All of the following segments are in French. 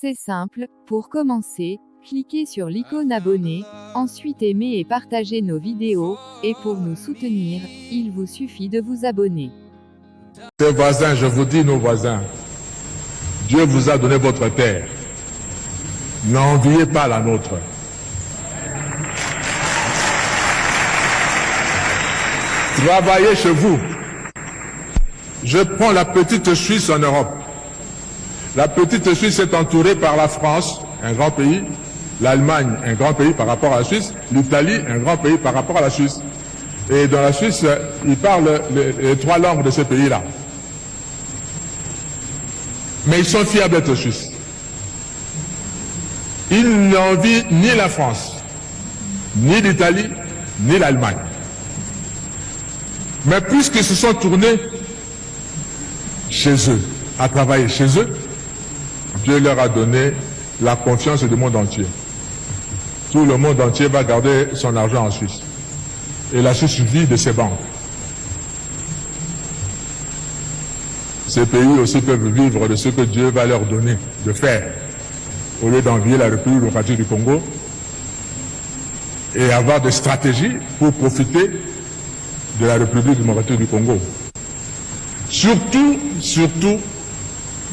C'est simple, pour commencer, cliquez sur l'icône abonner, ensuite aimez et partagez nos vidéos, et pour nous soutenir, il vous suffit de vous abonner. Chers voisins, je vous dis nos voisins, Dieu vous a donné votre terre. N'enviez pas la nôtre. Travaillez chez vous. Je prends la petite Suisse en Europe. La petite Suisse est entourée par la France, un grand pays, l'Allemagne, un grand pays par rapport à la Suisse, l'Italie, un grand pays par rapport à la Suisse. Et dans la Suisse, ils parlent les trois langues de ce pays-là. Mais ils sont fiers d'être Suisses. Ils n'envient ni la France, ni l'Italie, ni l'Allemagne. Mais puisqu'ils se sont tournés chez eux, à travailler chez eux, Dieu leur a donné la confiance du monde entier. Tout le monde entier va garder son argent en Suisse. Et la Suisse vit de ses banques. Ces pays aussi peuvent vivre de ce que Dieu va leur donner de faire, au lieu d'envier la République démocratique du Congo et avoir des stratégies pour profiter de la République démocratique du Congo. Surtout,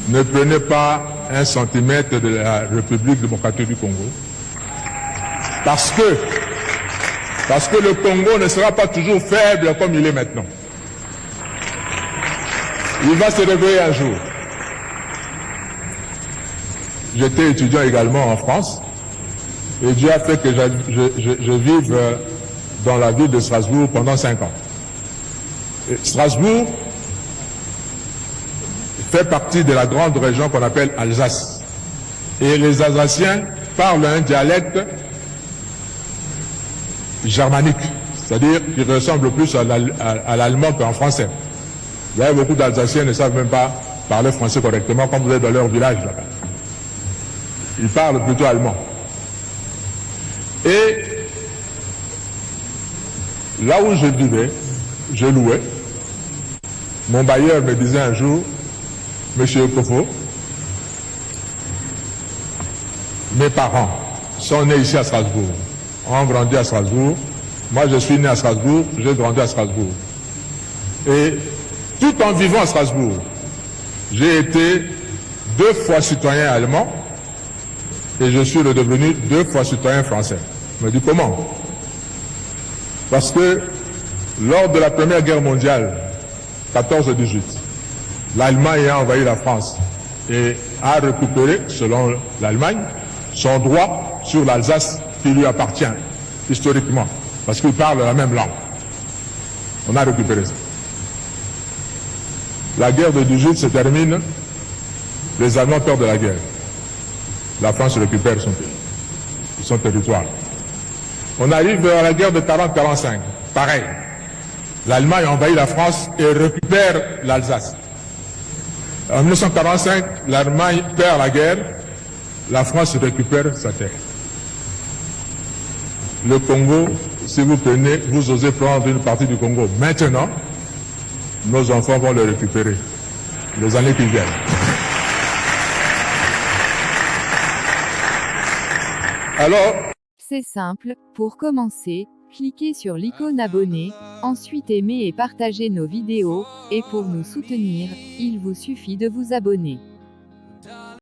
ne prenez pas un centimètre de la République démocratique du Congo. Parce que le Congo ne sera pas toujours faible comme il est maintenant. Il va se réveiller un jour. J'étais étudiant également en France et Dieu a fait que je vive dans la ville de Strasbourg pendant 5 ans. Et Strasbourg fait partie de la grande région qu'on appelle Alsace. Et les Alsaciens parlent un dialecte germanique, c'est-à-dire qu'il ressemble plus à l'allemand qu'en français. Vous avez beaucoup d'Alsaciens qui ne savent même pas parler français correctement quand vous êtes dans leur village là-bas. Ils parlent plutôt allemand. Et là où je vivais, je louais. Mon bailleur me disait un jour, Monsieur Kofo, mes parents sont nés ici à Strasbourg, ont grandi à Strasbourg. Moi, je suis né à Strasbourg, j'ai grandi à Strasbourg. Et tout en vivant à Strasbourg, j'ai été 2 fois citoyen allemand et je suis redevenu 2 fois citoyen français. Je me dis comment? Parce que lors de la Première Guerre mondiale, 14-18, l'Allemagne a envahi la France et a récupéré, selon l'Allemagne, son droit sur l'Alsace qui lui appartient historiquement, parce qu'il parle la même langue. On a récupéré ça. La guerre de 18 se termine, les Allemands perdent la guerre. La France récupère son territoire. On arrive à la guerre de 40-45, pareil. L'Allemagne envahit la France et récupère l'Alsace. En 1945, l'Allemagne perd la guerre, la France récupère sa terre. Le Congo, si vous prenez, vous osez prendre une partie du Congo maintenant, nos enfants vont le récupérer les années qui viennent. Alors, c'est simple, pour commencer, cliquez sur l'icône abonner, ensuite aimez et partagez nos vidéos, et pour nous soutenir, il vous suffit de vous abonner.